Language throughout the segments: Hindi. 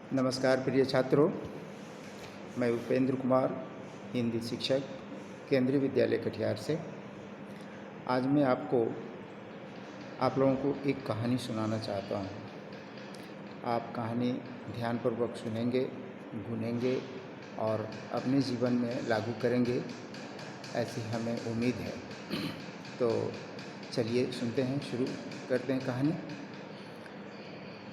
नमस्कार प्रिय छात्रों, मैं उपेंद्र कुमार, हिंदी शिक्षक, केंद्रीय विद्यालय कटिहार से। आज मैं आप लोगों को एक कहानी सुनाना चाहता हूँ। आप कहानी ध्यानपूर्वक सुनेंगे, गूँजेंगे और अपने जीवन में लागू करेंगे, ऐसी हमें उम्मीद है। तो चलिए सुनते हैं, शुरू करते हैं कहानी।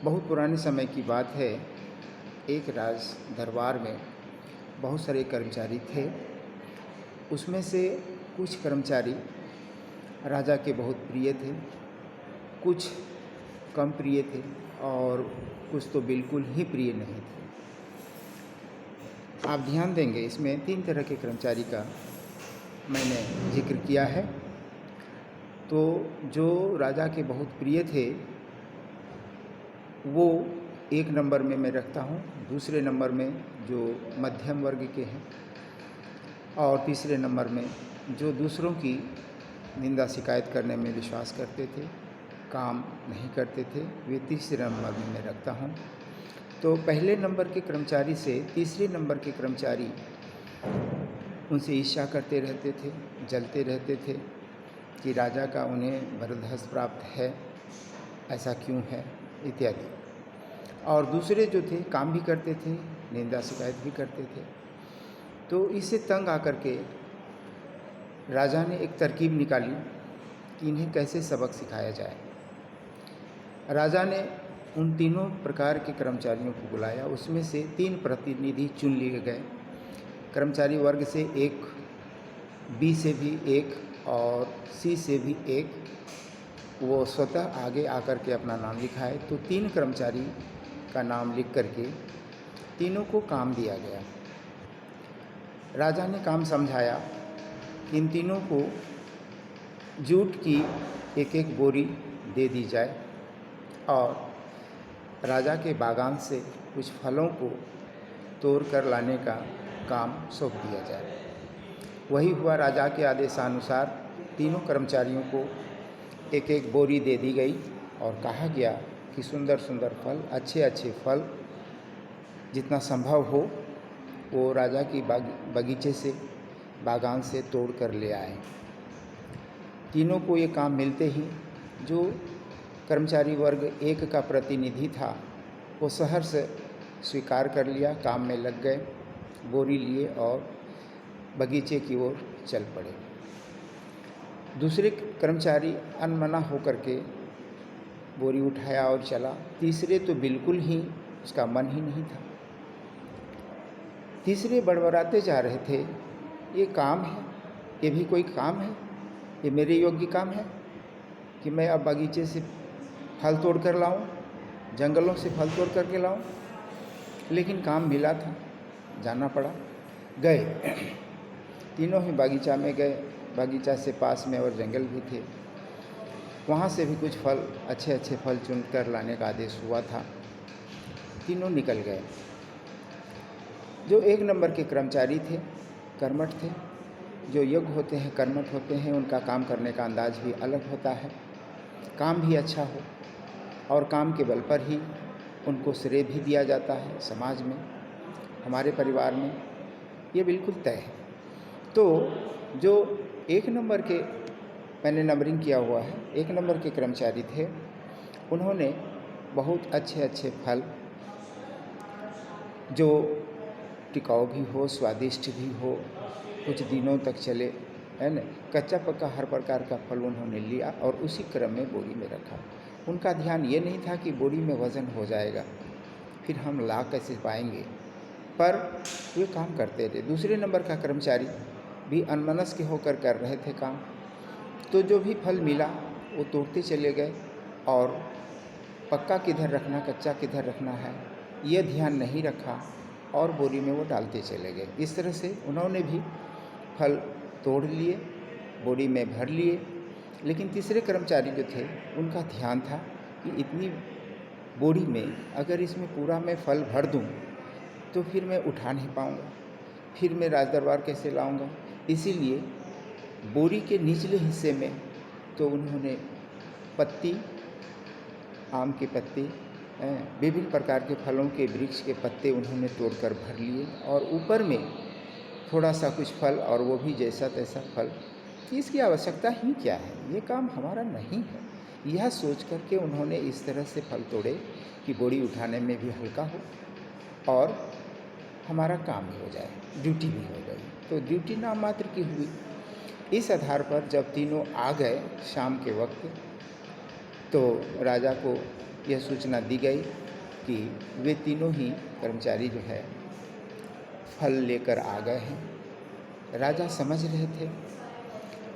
बहुत पुराने समय की बात है। एक राज दरबार में बहुत सारे कर्मचारी थे। उसमें से कुछ कर्मचारी राजा के बहुत प्रिय थे, कुछ कम प्रिय थे और कुछ तो बिल्कुल ही प्रिय नहीं थे। आप ध्यान देंगे, इसमें 3 तरह के कर्मचारी का मैंने जिक्र किया है। तो जो राजा के बहुत प्रिय थे वो 1 नंबर में मैं रखता हूँ, दूसरे नंबर में जो मध्यम वर्ग के हैं और तीसरे नंबर में जो दूसरों की निंदा शिकायत करने में विश्वास करते थे, काम नहीं करते थे, वे तीसरे नंबर में मैं रखता हूँ। तो पहले नंबर के कर्मचारी से तीसरे नंबर के कर्मचारी उनसे ईर्ष्या करते रहते थे, जलते रहते थे कि राजा का उन्हें वरदहस्त प्राप्त है, ऐसा क्यों है, इत्यादि। और दूसरे जो थे काम भी करते थे, निंदा शिकायत भी करते थे। तो इससे तंग आकर के राजा ने एक तरकीब निकाली कि इन्हें कैसे सबक सिखाया जाए। राजा ने उन तीनों प्रकार के कर्मचारियों को बुलाया। उसमें से 3 प्रतिनिधि चुन लिए गए। कर्मचारी वर्ग से 1, बी से भी 1 और सी से भी 1। वो स्वतः आगे आकर के अपना नाम लिखाए। तो 3 कर्मचारी का नाम लिख करके तीनों को काम दिया गया। राजा ने काम समझाया कि इन तीनों को जूट की 1-1 बोरी दे दी जाए और राजा के बागान से कुछ फलों को तोड़ कर लाने का काम सौंप दिया जाए। वही हुआ। राजा के आदेशानुसार तीनों कर्मचारियों को 1-1 बोरी दे दी गई और कहा गया कि सुंदर सुंदर फल, अच्छे अच्छे फल जितना संभव हो वो राजा की बगीचे से, बागान से तोड़ कर ले आए। तीनों को ये काम मिलते ही जो कर्मचारी वर्ग 1 का प्रतिनिधि था वो शहर से स्वीकार कर लिया, काम में लग गए, बोरी लिए और बगीचे की ओर चल पड़े। दूसरे कर्मचारी अनमना होकर के बोरी उठाया और चला। तीसरे तो बिल्कुल ही उसका मन ही नहीं था। तीसरे बड़बड़ाते जा रहे थे, ये काम है, ये भी कोई काम है, ये मेरे योग्य काम है कि मैं अब बगीचे से फल तोड़ कर लाऊं, जंगलों से फल तोड़ करके लाऊं। लेकिन काम मिला था, जाना पड़ा। गए, तीनों ही बगीचा में गए। बगीचा से पास में और जंगल भी थे, वहाँ से भी कुछ फल, अच्छे अच्छे फल चुन कर लाने का आदेश हुआ था। तीनों निकल गए। जो 1 नंबर के कर्मचारी थे, कर्मठ थे। जो योग्य होते हैं, कर्मठ होते हैं, उनका काम करने का अंदाज भी अलग होता है। काम भी अच्छा हो और काम के बल पर ही उनको श्रेय भी दिया जाता है समाज में, हमारे परिवार में, ये बिल्कुल तय है। तो जो 1 नंबर के, मैंने नंबरिंग किया हुआ है, 1 नंबर के कर्मचारी थे, उन्होंने बहुत अच्छे अच्छे फल जो टिकाऊ भी हो, स्वादिष्ट भी हो, कुछ दिनों तक चले, है न, कच्चा पक्का हर प्रकार का फल उन्होंने लिया और उसी क्रम में बोरी में रखा। उनका ध्यान ये नहीं था कि बोरी में वज़न हो जाएगा, फिर हम ला कैसे पाएंगे, पर वे काम करते रहे। दूसरे नंबर का कर्मचारी भी अनमनस्क होकर कर रहे थे काम। तो जो भी फल मिला वो तोड़ते चले गए और पक्का किधर रखना, कच्चा किधर रखना है, ये ध्यान नहीं रखा और बोरी में वो डालते चले गए। इस तरह से उन्होंने भी फल तोड़ लिए, बोरी में भर लिए। लेकिन तीसरे कर्मचारी जो थे, उनका ध्यान था कि इतनी बोरी में अगर इसमें पूरा मैं फल भर दूं तो फिर मैं उठा नहीं पाऊंगा, फिर मैं राजदरबार कैसे लाऊंगा। इसीलिए बोरी के निचले हिस्से में तो उन्होंने पत्ती, आम की पत्ती विभिन्न प्रकार के फलों के वृक्ष के पत्ते उन्होंने तोड़कर भर लिए और ऊपर में थोड़ा सा कुछ फल, और वो भी जैसा तैसा फल, कि इसकी आवश्यकता ही क्या है, ये काम हमारा नहीं है। यह सोच करके उन्होंने इस तरह से फल तोड़े कि बोरी उठाने में भी हल्का हो और हमारा काम भी हो जाए, ड्यूटी भी हो गई। तो ड्यूटी नाम मात्र की हुई। इस आधार पर जब तीनों आ गए शाम के वक्त, तो राजा को यह सूचना दी गई कि वे तीनों ही कर्मचारी जो है फल लेकर आ गए हैं। राजा समझ रहे थे।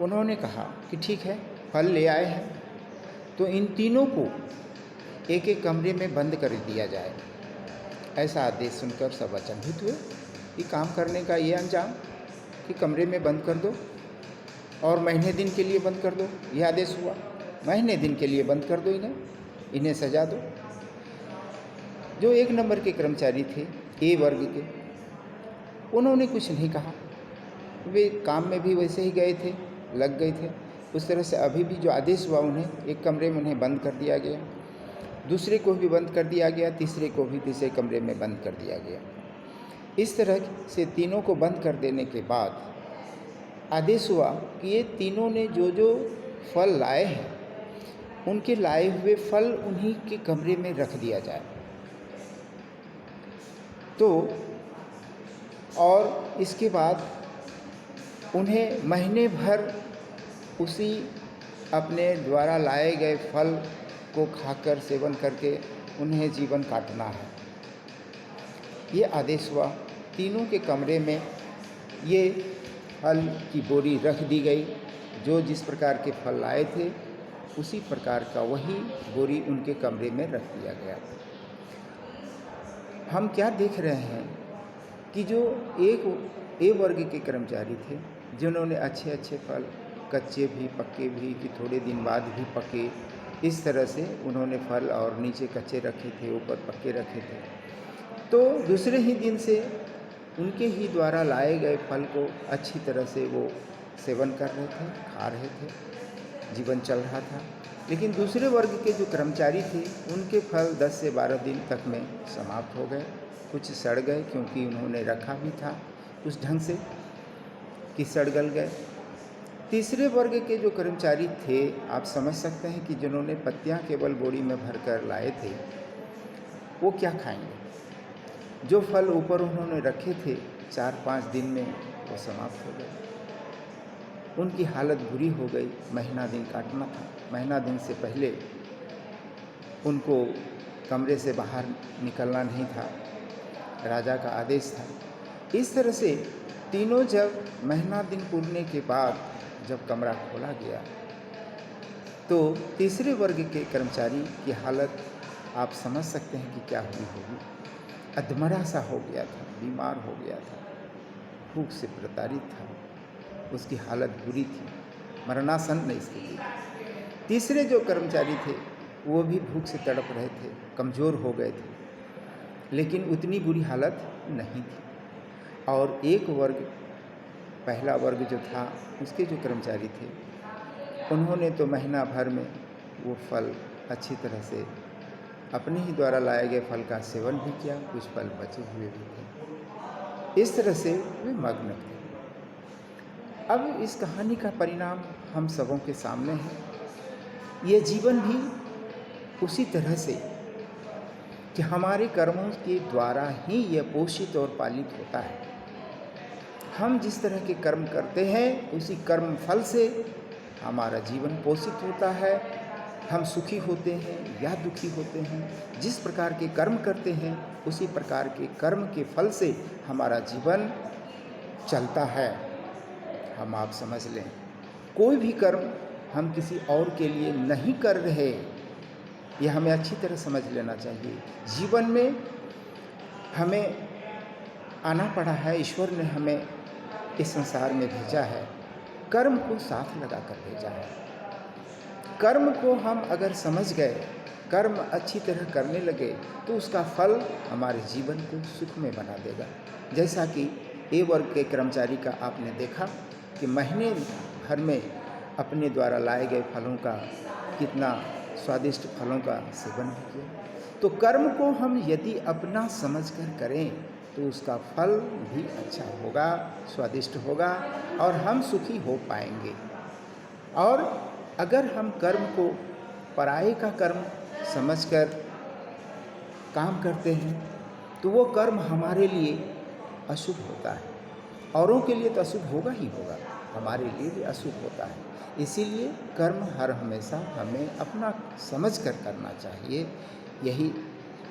उन्होंने कहा कि ठीक है, फल ले आए हैं तो इन तीनों को एक एक कमरे में बंद कर दिया जाए। ऐसा आदेश सुनकर सब अचंभित हुए कि काम करने का ये अंजाम कि कमरे में बंद कर दो और महीने दिन के लिए बंद कर दो। यह आदेश हुआ, महीने दिन के लिए बंद कर दो, इन्हें सजा दो। जो 1 नंबर के कर्मचारी थे, ए वर्ग के, उन्होंने कुछ नहीं कहा। वे काम में भी वैसे ही गए थे, लग गए थे। उस तरह से अभी भी जो आदेश हुआ, उन्हें एक कमरे में उन्हें बंद कर दिया गया, दूसरे को भी बंद कर दिया गया, तीसरे को भी तीसरे कमरे में बंद कर दिया गया। इस तरह से तीनों को बंद कर देने के बाद आदेश हुआ कि ये तीनों ने जो जो फल लाए हैं, उनके लाए हुए फल उन्हीं के कमरे में रख दिया जाए। तो और इसके बाद उन्हें महीने भर उसी अपने द्वारा लाए गए फल को खाकर, सेवन करके उन्हें जीवन काटना है। ये आदेश हुआ। तीनों के कमरे में ये फल की बोरी रख दी गई। जो जिस प्रकार के फल लाए थे, उसी प्रकार का वही बोरी उनके कमरे में रख दिया गया था। हम क्या देख रहे हैं कि जो एक ए वर्ग के कर्मचारी थे, जिन्होंने अच्छे अच्छे फल, कच्चे भी पक्के भी, कि थोड़े दिन बाद भी पके, इस तरह से उन्होंने फल और नीचे कच्चे रखे थे, ऊपर पक्के रखे थे। तो दूसरे ही दिन से उनके ही द्वारा लाए गए फल को अच्छी तरह से वो सेवन कर रहे थे, खा रहे थे, जीवन चल रहा था। लेकिन दूसरे वर्ग के जो कर्मचारी थे, उनके फल 10 से 12 दिन तक में समाप्त हो गए। कुछ सड़ गए, क्योंकि उन्होंने रखा भी था उस ढंग से कि सड़ गल गए। तीसरे वर्ग के जो कर्मचारी थे, आप समझ सकते हैं कि जिन्होंने पत्तियां केवल बोरी में भरकर लाए थे, वो क्या खाएंगे। जो फल ऊपर उन्होंने रखे थे, 4-5 दिन में वो समाप्त हो गए। उनकी हालत बुरी हो गई। महीना दिन काटना था। महीना दिन से पहले उनको कमरे से बाहर निकलना नहीं था, राजा का आदेश था। इस तरह से तीनों जब महीना दिन पूरने के बाद जब कमरा खोला गया, तो तीसरे वर्ग के कर्मचारी की हालत आप समझ सकते हैं कि क्या हुई होगी। अधमरा सा हो गया था, बीमार हो गया था, भूख से प्रताड़ित था, उसकी हालत बुरी थी, मरणासन्न स्थिति थी। तीसरे जो कर्मचारी थे, वो भी भूख से तड़प रहे थे, कमज़ोर हो गए थे, लेकिन उतनी बुरी हालत नहीं थी। और एक वर्ग, पहला वर्ग जो था, उसके जो कर्मचारी थे, उन्होंने तो महीना भर में वो फल अच्छी तरह से अपने ही द्वारा लाए गए फल का सेवन भी किया, कुछ फल बचे हुए भी थे। इस तरह से वे मग्न थे। अब इस कहानी का परिणाम हम सबों के सामने है। ये जीवन भी उसी तरह से कि हमारे कर्मों के द्वारा ही यह पोषित और पालित होता है। हम जिस तरह के कर्म करते हैं, उसी कर्म फल से हमारा जीवन पोषित होता है। हम सुखी होते हैं या दुखी होते हैं, जिस प्रकार के कर्म करते हैं, उसी प्रकार के कर्म के फल से हमारा जीवन चलता है। हम आप समझ लें, कोई भी कर्म हम किसी और के लिए नहीं कर रहे, यह हमें अच्छी तरह समझ लेना चाहिए। जीवन में हमें आना पड़ा है, ईश्वर ने हमें इस संसार में भेजा है, कर्म को साथ लगा कर भेजा है। कर्म को हम अगर समझ गए, कर्म अच्छी तरह करने लगे, तो उसका फल हमारे जीवन को सुख में बना देगा। जैसा कि ए वर्ग के कर्मचारी का आपने देखा कि महीने भर में अपने द्वारा लाए गए फलों का, कितना स्वादिष्ट फलों का सेवन किया, तो कर्म को हम यदि अपना समझकर करें तो उसका फल भी अच्छा होगा, स्वादिष्ट होगा और हम सुखी हो पाएंगे। और अगर हम कर्म को पराये का कर्म समझकर काम करते हैं तो वो कर्म हमारे लिए अशुभ होता है। औरों के लिए तो अशुभ होगा ही होगा, हमारे लिए भी अशुभ होता है। इसीलिए कर्म हर हमेशा हमें अपना समझ कर करना चाहिए। यही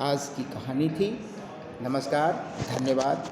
आज की कहानी थी। नमस्कार, धन्यवाद।